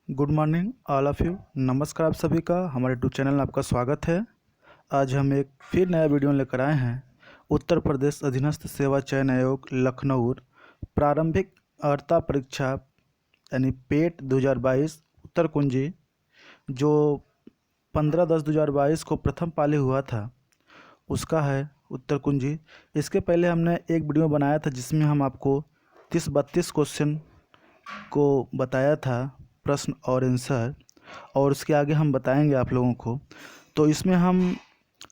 Good morning all of you. नमस्कार आप सभी का हमारे यूट्यूब चैनल में आपका स्वागत है। आज हम एक फिर नया वीडियो लेकर आए हैं। उत्तर प्रदेश अधीनस्थ सेवा चयन आयोग लखनऊ प्रारंभिक अर्हता परीक्षा यानी पेट 2022 उत्तर कुंजी जो 15/10/2022 को प्रथम पाली हुआ था उसका है उत्तर कुंजी। इसके पहले हमने एक वीडियो बनाया था जिसमें हम आपको 30-32 क्वेश्चन को बताया था, प्रश्न और आंसर, और उसके आगे हम बताएंगे आप लोगों को। तो इसमें हम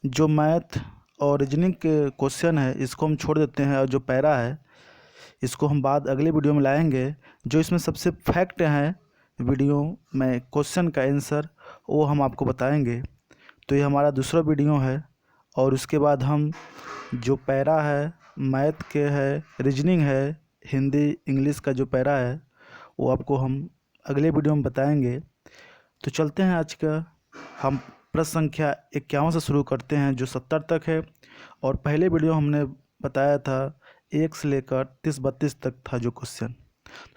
जो मैथ और रीजनिंग के क्वेश्चन है इसको हम छोड़ देते हैं, और जो पैरा है इसको हम बाद अगले वीडियो में लाएंगे। जो इसमें सबसे फैक्ट हैं वीडियो में क्वेश्चन का आंसर वो हम आपको बताएंगे। तो ये हमारा दूसरा वीडियो है, और उसके बाद हम जो पैरा है, मैथ के है, रीजनिंग है, हिंदी इंग्लिश का जो पैरा है वो आपको हम अगले वीडियो में बताएंगे। तो चलते हैं आज का हम प्रश्न संख्या 51 से शुरू करते हैं जो 70 तक है, और पहले वीडियो हमने बताया था 1 से लेकर 30-32 तक था जो क्वेश्चन।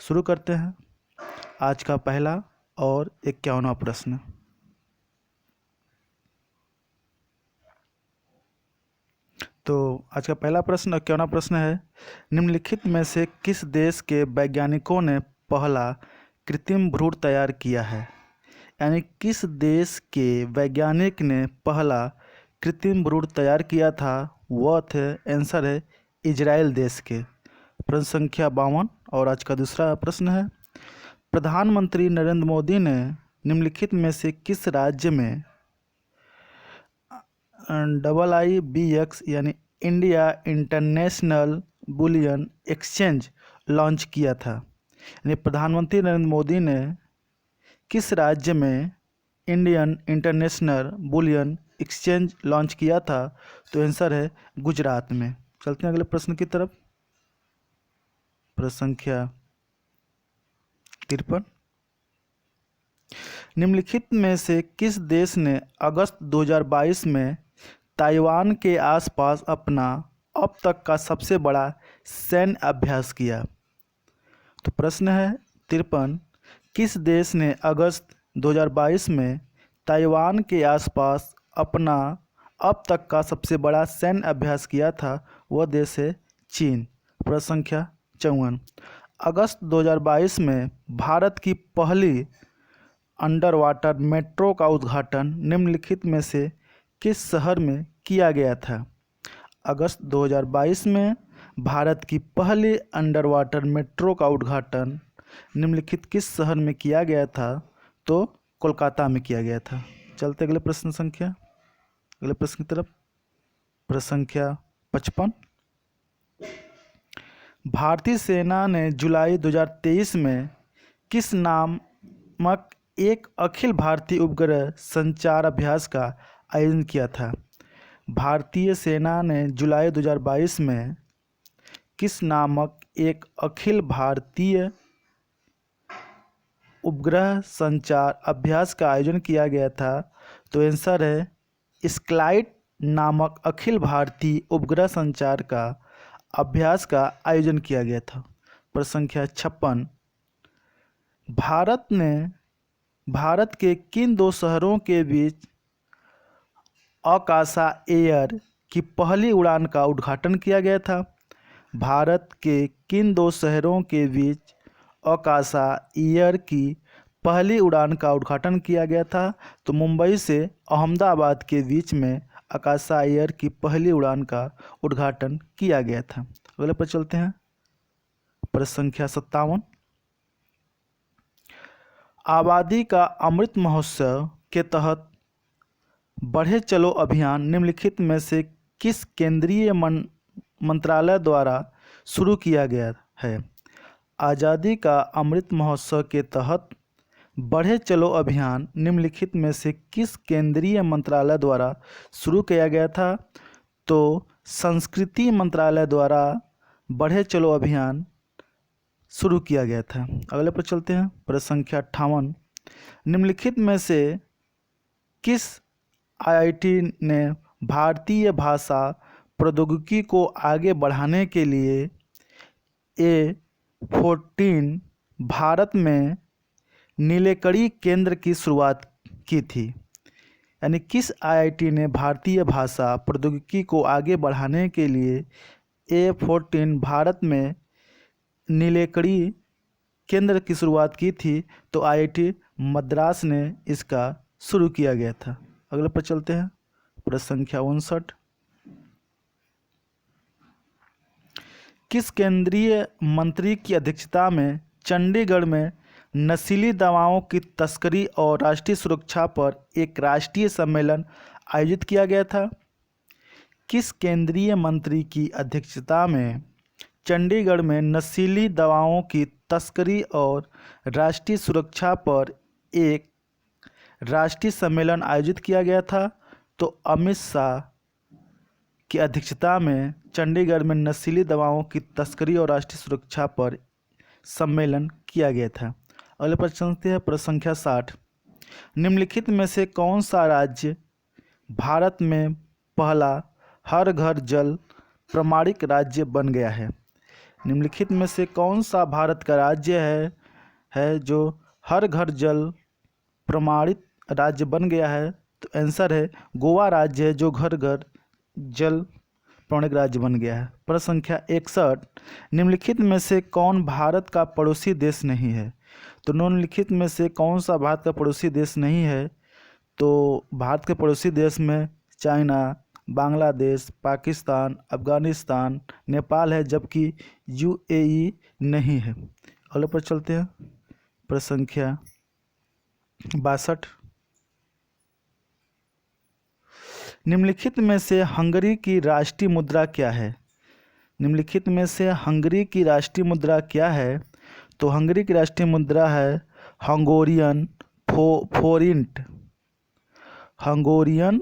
शुरू करते हैं आज का पहला और 51वां प्रश्न। तो आज का पहला प्रश्न 51वां प्रश्न है, निम्नलिखित में से किस देश के वैज्ञानिकों ने पहला कृत्रिम भ्रूण तैयार किया है? यानी किस देश के वैज्ञानिक ने पहला कृत्रिम भ्रूण तैयार किया था? वह थे, आंसर है इजराइल देश के। प्रश्न संख्या 52 और आज का दूसरा प्रश्न है, प्रधानमंत्री नरेंद्र मोदी ने निम्नलिखित में से किस राज्य में IIBX यानी India international bullion exchange launch किया था? यानी प्रधानमंत्री नरेंद्र मोदी ने किस राज्य में Indian international bullion exchange launch किया था? तो आंसर है गुजरात में। चलते हैं अगले प्रश्न की तरफ। प्रश्न संख्या 53, निम्नलिखित में से किस देश ने अगस्त 2022 में ताइवान के आसपास अपना अब तक का सबसे बड़ा सैन्य अभ्यास किया? तो प्रश्न है 53, किस देश ने अगस्त 2022 में ताइवान के आसपास अपना अब तक का सबसे बड़ा सैन्य अभ्यास किया था? वह देश है चीन। प्रश्न संख्या 54, अगस्त 2022 में भारत की पहली अंडर वाटर मेट्रो का उद्घाटन निम्नलिखित में से किस शहर में किया गया था? अगस्त 2022 में भारत की पहली अंडर वाटर मेट्रो का उद्घाटन निम्नलिखित किस शहर में किया गया था? तो कोलकाता में किया गया था। चलते अगले प्रश्न की तरफ। प्रश्न संख्या 55, भारतीय सेना ने जुलाई 2023 में किस नामक एक अखिल भारतीय उपग्रह संचार अभ्यास का आयोजन किया था? भारतीय सेना ने जुलाई 2022 में किस नामक एक अखिल भारतीय उपग्रह संचार अभ्यास का आयोजन किया गया था? तो आंसर है स्काइलाइट नामक अखिल भारतीय उपग्रह संचार का अभ्यास का आयोजन किया गया था। प्रश्न संख्या 56, भारत के किन दो शहरों के बीच आकाशा एयर की पहली उड़ान का उद्घाटन किया गया था? भारत के किन दो शहरों के बीच आकाशा एयर की पहली उड़ान का उद्घाटन किया गया था? तो मुंबई से अहमदाबाद के बीच में आकाशा एयर की पहली उड़ान का उद्घाटन किया गया था। अगले पर चलते हैं। प्रश्न संख्या 57, आबादी का अमृत महोत्सव के तहत बढ़े चलो अभियान निम्नलिखित में से किस केंद्रीय मंत्रालय द्वारा शुरू किया गया है? आज़ादी का अमृत महोत्सव के तहत बढ़े चलो अभियान निम्नलिखित में से किस केंद्रीय मंत्रालय द्वारा शुरू किया गया था? तो संस्कृति मंत्रालय द्वारा बढ़े चलो अभियान शुरू किया गया था। अगले पर चलते हैं। प्रश्न संख्या 58, निम्नलिखित में से किस आईआईटी ने भारतीय भाषा प्रौद्योगिकी को आगे बढ़ाने के लिए A14 भारत में नीलेकणी केंद्र की शुरुआत की थी? यानी किस आईआईटी ने भारतीय भाषा प्रौद्योगिकी को आगे बढ़ाने के लिए A14 भारत में नीलेकणी केंद्र की शुरुआत की थी? तो आईआईटी मद्रास ने इसका शुरू किया गया था। अगले पर चलते हैं, प्रश्न संख्या 59। किस केंद्रीय मंत्री की अध्यक्षता में चंडीगढ़ में नशीली दवाओं की तस्करी और राष्ट्रीय सुरक्षा पर एक राष्ट्रीय सम्मेलन आयोजित किया गया था? किस केंद्रीय मंत्री की अध्यक्षता में चंडीगढ़ में नशीली दवाओं की तस्करी और राष्ट्रीय सुरक्षा पर एक राष्ट्रीय सम्मेलन आयोजित किया गया था? तो अमित शाह की अध्यक्षता में चंडीगढ़ में नशीली दवाओं की तस्करी और राष्ट्रीय सुरक्षा पर सम्मेलन किया गया था। अगले प्रश्न चलते हैं, प्रश्न संख्या 60। निम्नलिखित में से कौन सा राज्य भारत में पहला हर घर जल प्रमाणित राज्य बन गया है? निम्नलिखित में से कौन सा भारत का राज्य है जो हर घर जल प्रमाणित राज्य बन गया है? तो आंसर है गोवा राज्य है जो घर घर जल प्रमाणित राज्य बन गया है। प्रश्न संख्या 61। निम्नलिखित में से कौन भारत का पड़ोसी देश नहीं है? तो निम्नलिखित में से कौन सा भारत का पड़ोसी देश नहीं है? तो भारत के पड़ोसी देश में चाइना, बांग्लादेश, पाकिस्तान, अफगानिस्तान, नेपाल है, जबकि यूएई नहीं है। अगले पर चलते हैं, प्रश्न संख्या 62। निम्नलिखित में से हंगरी की राष्ट्रीय मुद्रा क्या है? निम्नलिखित में से हंगरी की राष्ट्रीय मुद्रा क्या है? तो हंगरी की राष्ट्रीय मुद्रा है हंगोरियन फोरिंट। हंगोरियन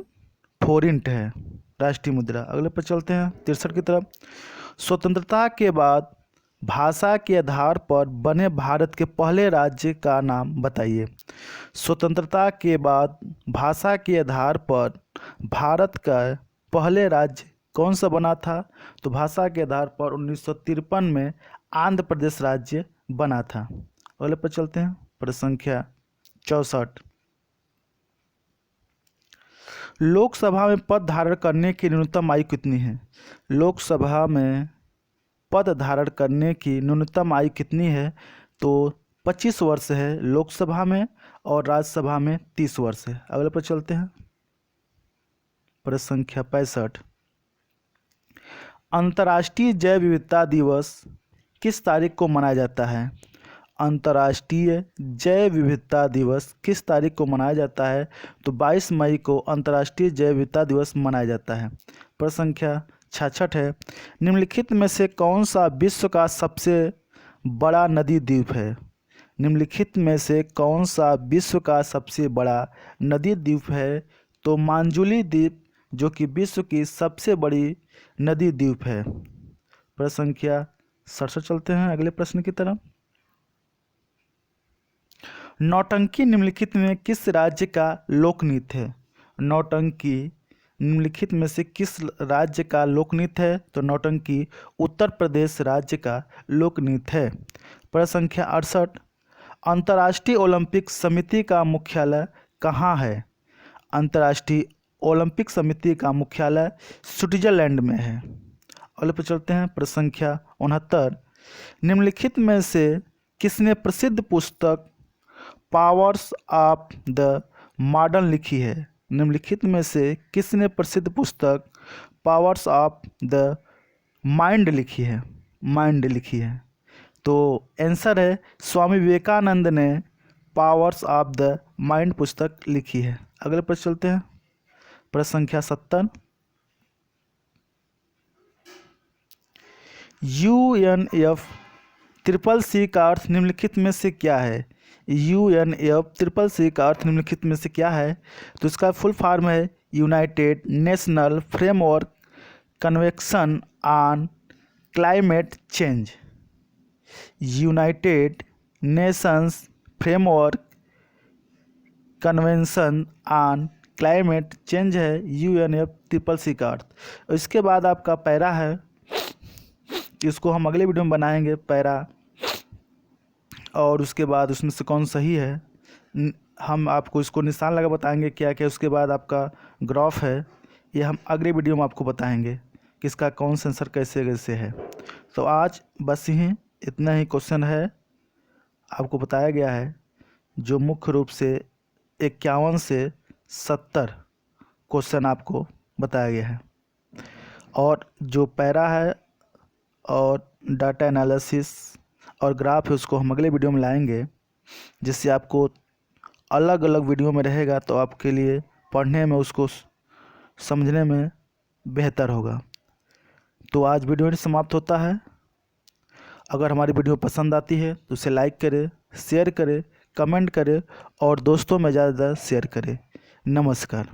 फोरिंट है राष्ट्रीय मुद्रा। अगले पर चलते हैं 63 की तरफ। स्वतंत्रता के बाद भाषा के आधार पर बने भारत के पहले राज्य का नाम बताइए। स्वतंत्रता के बाद भाषा के आधार पर भारत का पहले राज्य कौन सा बना था? तो भाषा के आधार पर 1953 में आंध्र प्रदेश राज्य बना था। अगले पर चलते हैं, प्रश्न संख्या 64। लोकसभा में पद धारण करने की न्यूनतम आयु कितनी है? लोकसभा में पद धारण करने की न्यूनतम आयु कितनी है? तो 25 वर्ष है लोकसभा में और राज्यसभा में 30 वर्ष है। अगले पर चलते हैं, प्रश्न संख्या 65। अंतर्राष्ट्रीय जैव विविधता दिवस किस तारीख को मनाया जाता है? अंतर्राष्ट्रीय जैव विविधता दिवस किस तारीख को मनाया जाता है? तो 22 मई को अंतर्राष्ट्रीय जैव विविधता दिवस मनाया जाता है। प्रश्न संख्या 66 है। निम्नलिखित में से कौन सा विश्व का सबसे बड़ा नदी द्वीप है? निम्नलिखित में से कौन सा विश्व का सबसे बड़ा नदी द्वीप है? तो मांजुली द्वीप जो कि विश्व की सबसे बड़ी नदी द्वीप है। प्रश्न संख्या 67 चलते हैं अगले प्रश्न की तरफ। नौटंकी निम्नलिखित में किस राज्य का लोकनृत्य है? नौटंकी निम्नलिखित में से किस राज्य का लोकनृत्य है? तो नौटंकी उत्तर प्रदेश राज्य का लोकनृत्य है। प्रश्न संख्या 68। अंतर्राष्ट्रीय ओलंपिक समिति का मुख्यालय कहाँ है? अंतर्राष्ट्रीय ओलंपिक समिति का मुख्यालय स्विट्जरलैंड में है। अगले पर चलते हैं, प्रश्न संख्या 69। निम्नलिखित में से किसने प्रसिद्ध पुस्तक पावर्स ऑफ द मॉडर्न लिखी है? निम्नलिखित में से किसने प्रसिद्ध पुस्तक पावर्स ऑफ द माइंड लिखी है? माइंड लिखी है। तो आंसर है स्वामी विवेकानंद ने पावर्स ऑफ द माइंड पुस्तक लिखी है। अगले पर चलते हैं, प्रश्न संख्या 70। UNFCCC का अर्थ निम्नलिखित में से क्या है? UNFCCC का अर्थ निम्नलिखित में से क्या है? तो इसका फुल फॉर्म है United national framework convention on climate change. United Nations framework convention on climate change है UNFCCC का अर्थ। इसके बाद आपका पैरा है, इसको हम अगले वीडियो में बनाएंगे। पैरा और उसके बाद उसमें से कौन सही है हम आपको इसको निशान लगा बताएंगे क्या क्या। उसके बाद आपका ग्राफ है, ये हम अगले वीडियो में आपको बताएंगे कि इसका कौन सा आंसर कैसे कैसे है। तो आज बस ही इतना ही क्वेश्चन है आपको बताया गया है, जो मुख्य रूप से 51 से 70 क्वेश्चन आपको बताया गया है। और जो पैरा है और डाटा एनालिसिस और ग्राफ है उसको हम अगले वीडियो में लाएंगे, जिससे आपको अलग अलग वीडियो में रहेगा, तो आपके लिए पढ़ने में उसको समझने में बेहतर होगा। तो आज वीडियो समाप्त होता है। अगर हमारी वीडियो पसंद आती है तो उसे लाइक करें, शेयर करें, कमेंट करें और दोस्तों में ज़्यादा शेयर करें। नमस्कार।